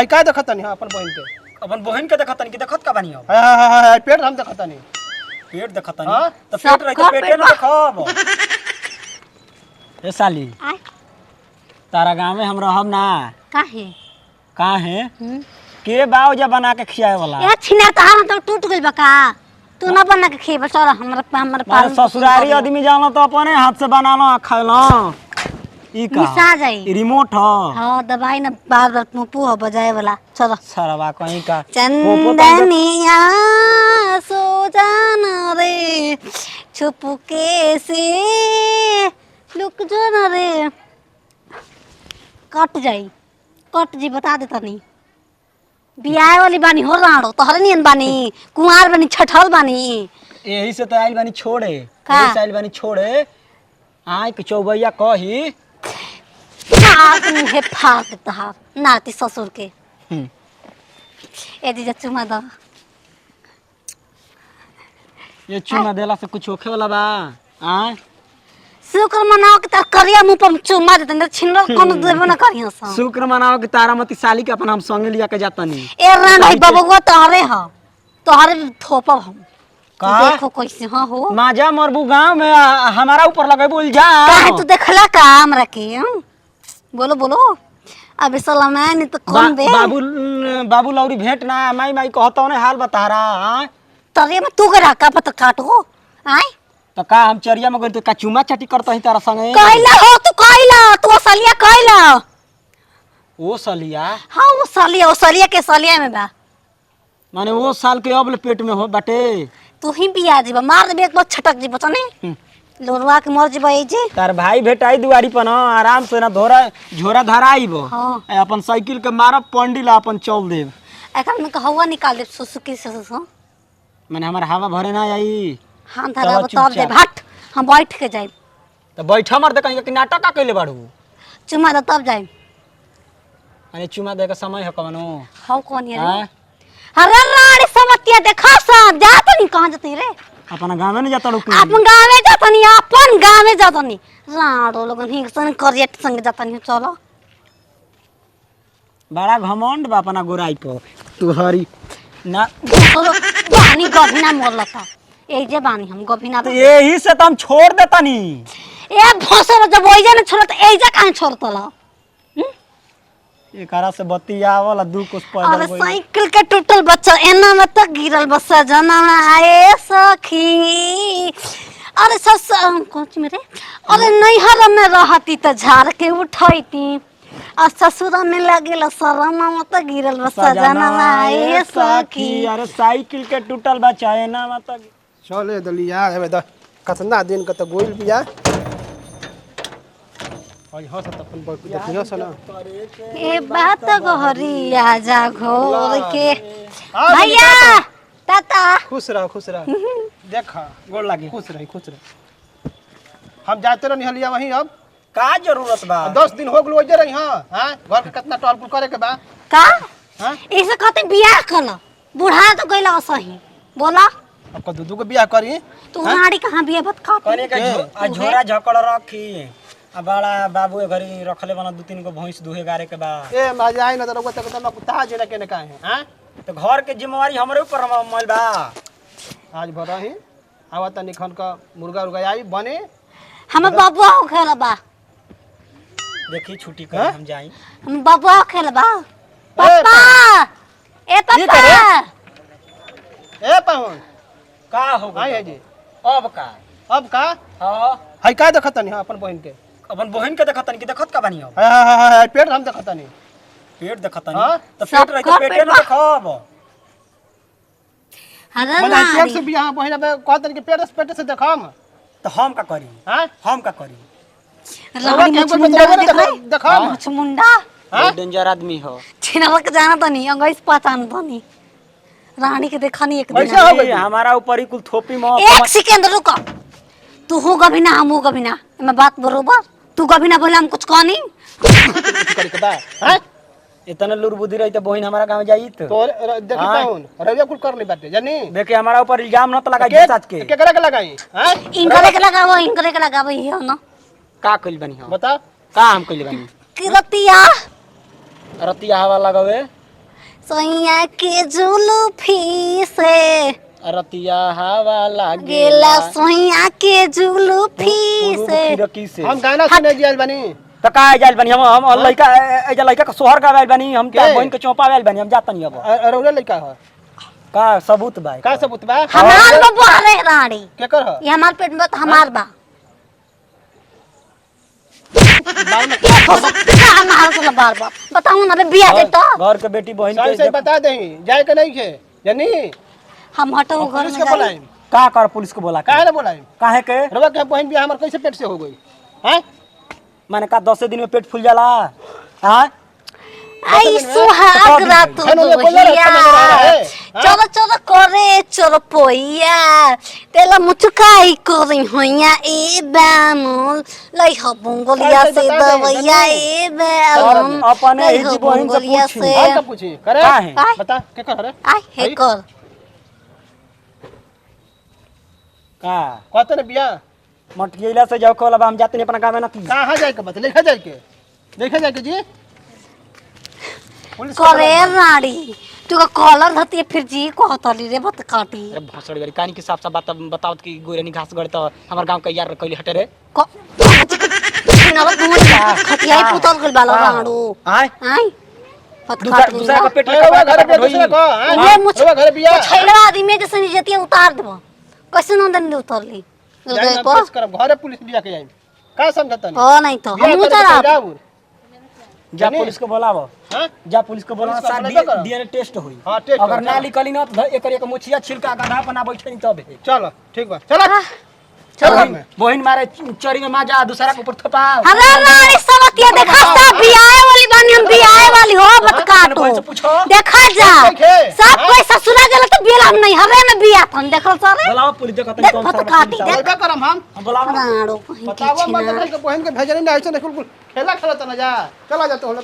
हाय का देखतनी हां अपन बहन के देखतनी कि देखत का बानी हो हाय पेट हम देखतनी पेट देखतनी हां तो पेट रही तो पेटे न देखब ए साली तारा गांव में हम रहब ना काहे के बाव जा बना के खियाए वाला ए छिना तारा तो टूट गइल बा का तू ना बना के खिएबे चल हमर पास ससुरारी आदमी जानो तो अपने हाथ से बनालो खाइलो ई का निशा जाई रिमोट हो हां दवाई ना बार-बार मुंह हो बजाए वाला चलो सरवा कहीं का चंदनिया सो जाना रे छुपके से लुक जाना रे कट जी बता देता नहीं बियाह वाली बानी हो राणो तोहरे नियन बानी कुंवार बानी छठल बानी यही से तो आइल बानी छोड़े यही से आइल बानी छोड़े आय के चौबैया कही फाक मुहे फाक तहार नाती ससुर के ए जीजा चुमा दो ये चुमा देला से कुछ होखे वाला बा आय शुक्र मनाओ के तार करिया मुंह पर चुमा देते न छिनरो कोनो देबो न करियो सा शुक्र मनाओ के तारामती साली के अपन हम संगे लिया के जातनी ए रान भाई बबुआ तोहरे ह तोहरे थोपब हम का देखो कैसे हां हो माजा मरबू गांव में हमारा ऊपर लगे बोल जा काहे तू देखला का हमरा के बोलो अब सलाम तो कौन दे बाबू लौरी भेंट ना माई कहतो ने हाल बता रहा तरे में तू करा का पता काटो आय तो का हम चरिया में गइल तो का चुमा चाटी करतो ही तारा संगे कहला हो तू सलिया कहला ओ सलिया हां वो सलिया के सलिया में बा माने वो साल के अब पेट में हो बाटे तू ही बिया जीबा मार दे एक बार छटक जीबो तने लोरवा के मर जीबा ए जे तार भाई भेटाई दुआरी पर न आराम से ना झोरा धराईबो हां अपन साइकिल के मारब पंडिला अपन चल देब एखन में हवा निकाल दे सुसुकी से माने हमर हवा भरे ना आई हां धराब तब दे हट हम बैठ के जाई तो बैठा मर दे कहीं के नाटक का कइले बाड़ू चुमा दे तब जाई माने चुमा दे के समय है कवनो हां कौन है अरे रानी समतिया देखा सा जात नहीं कहां जती रे अपन गांव में जाता लोग अपन गांव में जाता नहीं अपन गांव में जाता नहीं राड़ो लोगन ही सन करियट संग जाता नहीं चलो बड़ा घमंड बा अपना गोराई पर तू हरी ना बानी गभिना मोरला था ए जे बानी हम गभिना तो यही से तो हम छोड़ देता नी ए भोसर जब ओइ जे न छोड़त ए जे काहे छोड़तला एकरा से बतिया वाला दू कुछ पैदल अरे साइकिल के टूटल बच्चा एना में तक गिरल बच्चा जना आए सखी अरे सस कोच मेरे अरे नैहर में रहती त झाड़ के उठैती आ ससुर में लगेला शरम मत गिरल बच्चा जना आए सखी अरे साइकिल के टूटल बच्चा एना में तक चले दलिया हेबे द कतना दिन का त गोइल बिया और हां सब अपन देखियो सना ए बात गहरी आजा घोर के भैया ताता खुश रह देखा गोड़ लागे खुश रह हम जाते रह निहलिया वहीं अब का जरूरत बा 10 दिन हो गेल ओजे रही हां घर के कितना टॉल करे के बा का हां ऐसे कहते बियाह कर बूढ़ा तो गइला सही बोला अब कदू दू के बियाह करी तू नाड़ी कहां बियाह बत का कने का झोरा झकड़ रखी आ बड़ा बाबू घरी रखले बना 2-3 गो भैंस दुहे गारे के बा ए मजा आई न त रउवा तक न कुत्ता जेना केने काहे हां तो घर के जिम्मेवारी हमरे ऊपर मल बा आज भरा ही आवत निखन का मुर्गा उर्गा आई बने हम बाबुआ हो खेला बा देखी छुट्टी कर हम जाई हम बाबुआ हो खेला बा पापा ए पापा ए पाहुन का हो आई है जी अब का हां हाय का देखतनी हां अपन बहन के देखतनी कि देखत का बानी हो हाय पेट हम देखतनी पेट देखतनी तो पेट रही तो पेटे न देखब अरे मने पेट से भी हां बहन पे कहतनी कि पेट से देखम तो हम का करी हां हम का करी देखम मुंडा डेंजर आदमी हो छिनलक जाना तो नहीं अंगइस पहचान तो नहीं रानी के देखनी एक दिन हमारा ऊपर ही कुल थोपी में एक सेकंड रुको तू हो कभी ना हम हो कभी ना मैं बात बरोबर तू कभी ना बोले हम कुछ कह नहीं करे के बा हैं इतना लूर बुद्धि रही तो बहन हमारा गांव जाई तो देखी पाहुन रविया कुल कर ली बाटे जानी देखे हमारा ऊपर इल्जाम न त लगाई सच के केकरा के लगाई हैं इनकरे के लगावो ही हो ना का कइल बनी हो बता का हम कइल बनी कि रतिया रतिया हवा लगावे सैया के जुल्फी से रतिया हवा लागे गेला सैया के जुल्फी से हम गाना सुने जियल बनी त का जाइल बनी हम लइका एजा लइका के सोहर गावेल बनी हम त बहन के चौपावेल बनी हम जातनी अब अरे लइका है का सबूत बा का सबूत बा हमार बबुआ रे रानी के कर ह ये हमार पेट में तो हमार बा हमार को बार बार बताऊं ना बे बिया दे तो घर के बेटी बहन सही के सही बता दही जाए के नहीं खे जानी हम हटो घर पुलिस में के बोलाई का कर पुलिस को बोला काहे ना बोलाई काहे के रवा के बहन बियाह हमर कैसे पेट से हो गई हैं माने का 10 दिन में पेट फूल जाला हां आई सुहाग रात भैया चलो चलो करे चलो पोइया तेला मुचुकाई करे होइया ए बामुल लै ह बंगलिया से दवैया ए बामुल अपने ही बहन से पूछी हम तो पूछी करे काहे बता के कर रे आई हे कर का कहते ने बियाह मटियला से जाओ कोला हम जाते नहीं अपना गांव में ना की कहां जाए के बता लेखा जाए के जी पुलिस करे रानी तू का कॉलर धती फिर जी कहतली रे बत काटी अरे भसड़ी गरी कानी के साफ साफ बात बताओ कि गोरेनी घास गड़ तो हमर गांव के यार कइले हटे रे ना खटियाई पुतल गल बालो राणू आय आई पत दूसरा काट दूसरा का पेट घर पे दूसरे को ये मुझ रवा घर बियाह छैला आदमी जैसे निजतिया उतार देबो कैसे नंदन दे उतरली जाए ना केस करब घरे पुलिस बियाह के जाई का समझतनी ओ नहीं तो हम उतारा जा पुलिस को बुलावो हां जा पुलिस को बुलाना साथ डीएनए टेस्ट होई हां टेस्ट अगर ना निकली ना तो एकर एक मुछिया छिलका गधा बना बैठे तब है चलो ठीक बा चलो बहन मारे चोरी में माजा दूसरा के ऊपर थपा अरे रानी सबतिया देखा ता बियाह वाली बानी हम बियाह वाली हो मत काटो देखा जा सब कोई ससुरा गेल तो बियाह हम नहीं हरे में बियाह हम देखल सारे बुलाओ पुलिस देखो देख मत काटी देख का करम हम बुलाओ राणो बहन बतावा के मत छिना बहन के भेजने नहीं ऐसे खेला खेला त ना जा चला जा तो